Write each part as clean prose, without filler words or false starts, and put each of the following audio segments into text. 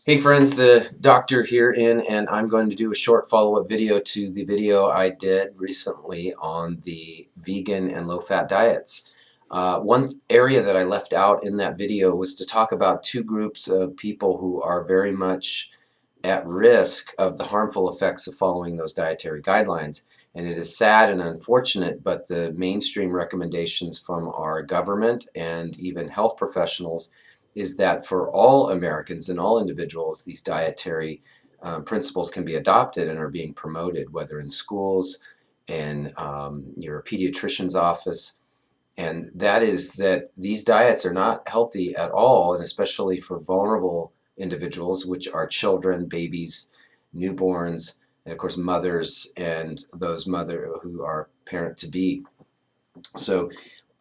Hey friends, the doctor here and I'm going to do a short follow-up video to the video I did recently on the vegan and low-fat diets. One area that I left out in that video was to talk about two groups of people who are very much at risk of the harmful effects of following those dietary guidelines. And it is sad and unfortunate, but the mainstream recommendations from our government and even health professionals is that for all Americans and all individuals, these dietary principles can be adopted and are being promoted, whether in schools, in your pediatrician's office. And that is that these diets are not healthy at all, and especially for vulnerable individuals, which are children, babies, newborns, and of course mothers and those mother who are parent to be. So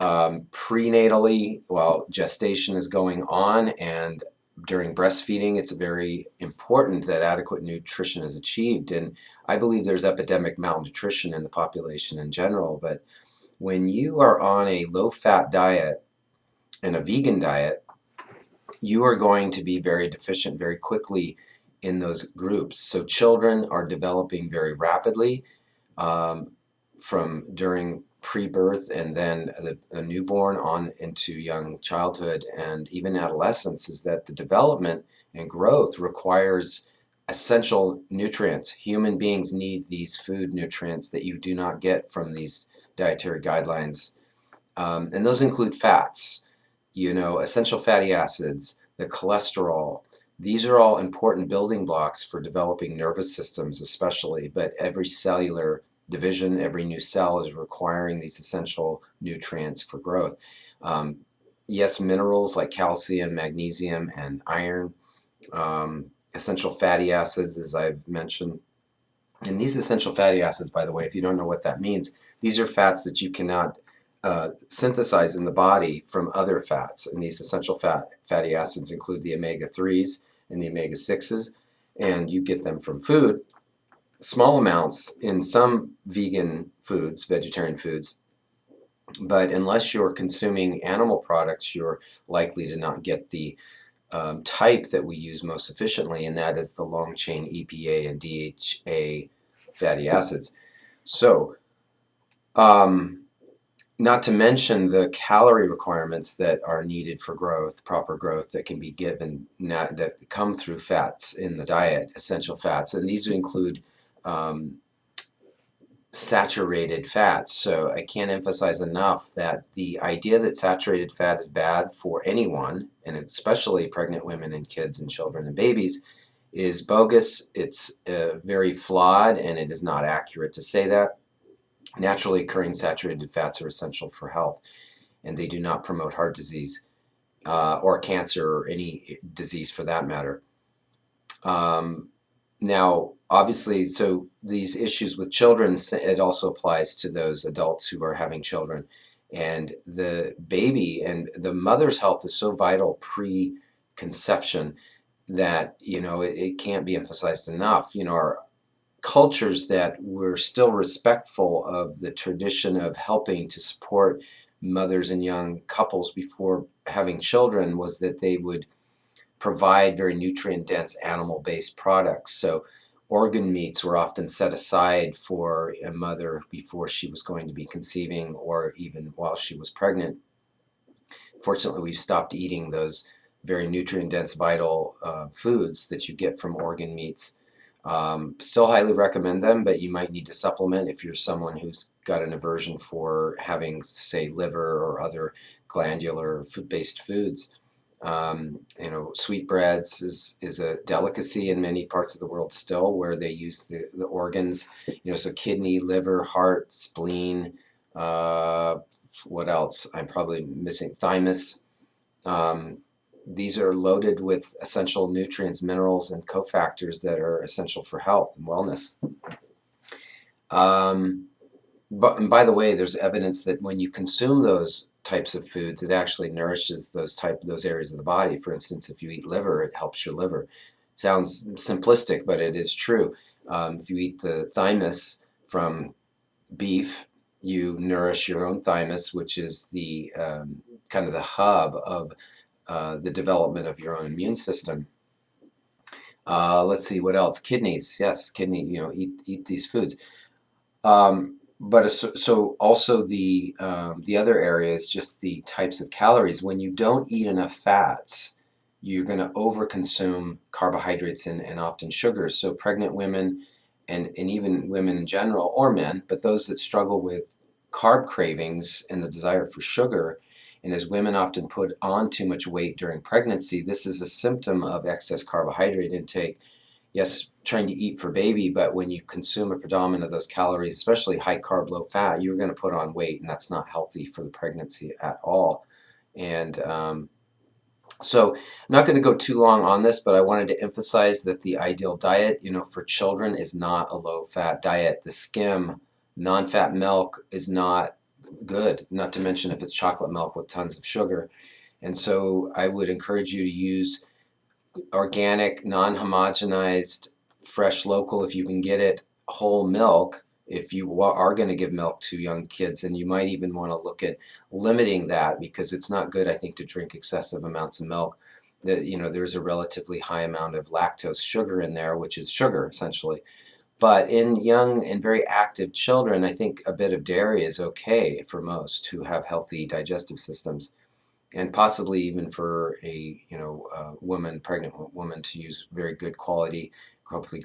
prenatally, while gestation is going on and during breastfeeding, it's very important that adequate nutrition is achieved. And I believe there's epidemic malnutrition in the population in general. But when you are on a low-fat diet and a vegan diet, you are going to be very deficient very quickly in those groups. So children are developing very rapidly from during pre-birth and then a newborn on into young childhood and even adolescence, is that the development and growth requires essential nutrients. Human beings need these food nutrients that you do not get from these dietary guidelines. And those include fats, essential fatty acids, the cholesterol. These are all important building blocks for developing nervous systems especially, but every cellular division, every new cell is requiring these essential nutrients for growth. Yes, minerals like calcium, magnesium, and iron, essential fatty acids, as I've mentioned. And these essential fatty acids, by the way, if you don't know what that means, these are fats that you cannot synthesize in the body from other fats. And these essential fatty acids include the omega-3s and the omega-6s, and you get them from food, small amounts in some vegan foods, vegetarian foods, but unless you're consuming animal products, you're likely to not get the type that we use most efficiently, and that is the long-chain EPA and DHA fatty acids. So, not to mention the calorie requirements that are needed for growth, proper growth that can be given, that come through fats in the diet, essential fats, and these include saturated fats. So I can't emphasize enough that the idea that saturated fat is bad for anyone, and especially pregnant women and kids and children and babies, is bogus. It's very flawed, and it is not accurate to say that. Naturally occurring saturated fats are essential for health, and they do not promote heart disease or cancer or any disease for that matter. Now, obviously, so these issues with children, it also applies to those adults who are having children. And the baby and the mother's health is so vital pre-conception that, it can't be emphasized enough. Our cultures that were still respectful of the tradition of helping to support mothers and young couples before having children was that they would provide very nutrient-dense animal-based products. So organ meats were often set aside for a mother before she was going to be conceiving or even while she was pregnant. Fortunately, we've stopped eating those very nutrient-dense, vital foods that you get from organ meats. Still highly recommend them, but you might need to supplement if you're someone who's got an aversion for having, say, liver or other glandular food-based foods. Sweetbreads is a delicacy in many parts of the world still, where they use the organs, so kidney, liver, heart, spleen, what else? I'm probably missing thymus. These are loaded with essential nutrients, minerals, and cofactors that are essential for health and wellness. And by the way, there's evidence that when you consume those types of foods, it actually nourishes those areas of the body. For instance, if you eat liver, it helps your liver. Sounds simplistic, but it is true. If you eat the thymus from beef, you nourish your own thymus, which is the kind of the hub of the development of your own immune system. Let's see, what else? Kidneys, yes, kidney, eat these foods. But so also the other area is just the types of calories. When you don't eat enough fats, you're going to overconsume carbohydrates and often sugars. So pregnant women and even women in general, or men, but those that struggle with carb cravings and the desire for sugar, and as women often put on too much weight during pregnancy, this is a symptom of excess carbohydrate intake. Yes, trying to eat for baby, but when you consume a predominant of those calories, especially high carb, low fat, you're going to put on weight, and that's not healthy for the pregnancy at all. And so I'm not going to go too long on this, but I wanted to emphasize that the ideal diet, for children is not a low-fat diet. The skim, non-fat milk is not good, not to mention if it's chocolate milk with tons of sugar. And so I would encourage you to use organic, non-homogenized, fresh, local, if you can get it, whole milk, if you are going to give milk to young kids. And you might even want to look at limiting that, because it's not good, I think, to drink excessive amounts of milk. There's a relatively high amount of lactose sugar in there, which is sugar essentially. But in young and very active children, I think a bit of dairy is okay for most who have healthy digestive systems, and possibly even for a pregnant woman, to use very good quality, hopefully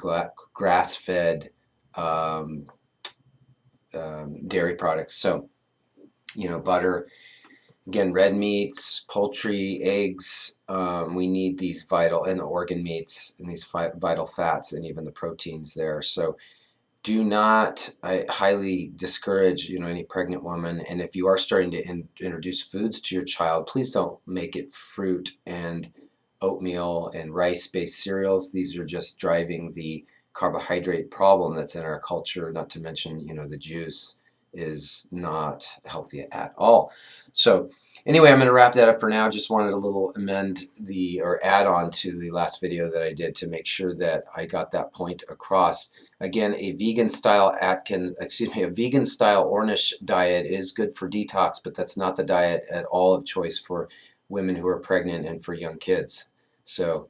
grass-fed um, dairy products. So butter, again, red meats, poultry, eggs. We need these vital, and the organ meats, and these vital fats, and even the proteins there. So I highly discourage, any pregnant woman, and if you are starting to introduce foods to your child, please don't make it fruit and oatmeal and rice-based cereals. These are just driving the carbohydrate problem that's in our culture, not to mention, the juice is not healthy at all. So anyway, I'm going to wrap that up for now. Just wanted a little add on to the last video that I did to make sure that I got that point across. Again, a vegan style Ornish diet is good for detox, but that's not the diet at all of choice for women who are pregnant and for young kids. So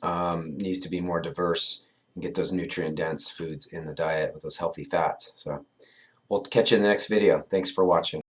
needs to be more diverse and get those nutrient dense foods in the diet with those healthy fats. So we'll catch you in the next video. Thanks for watching.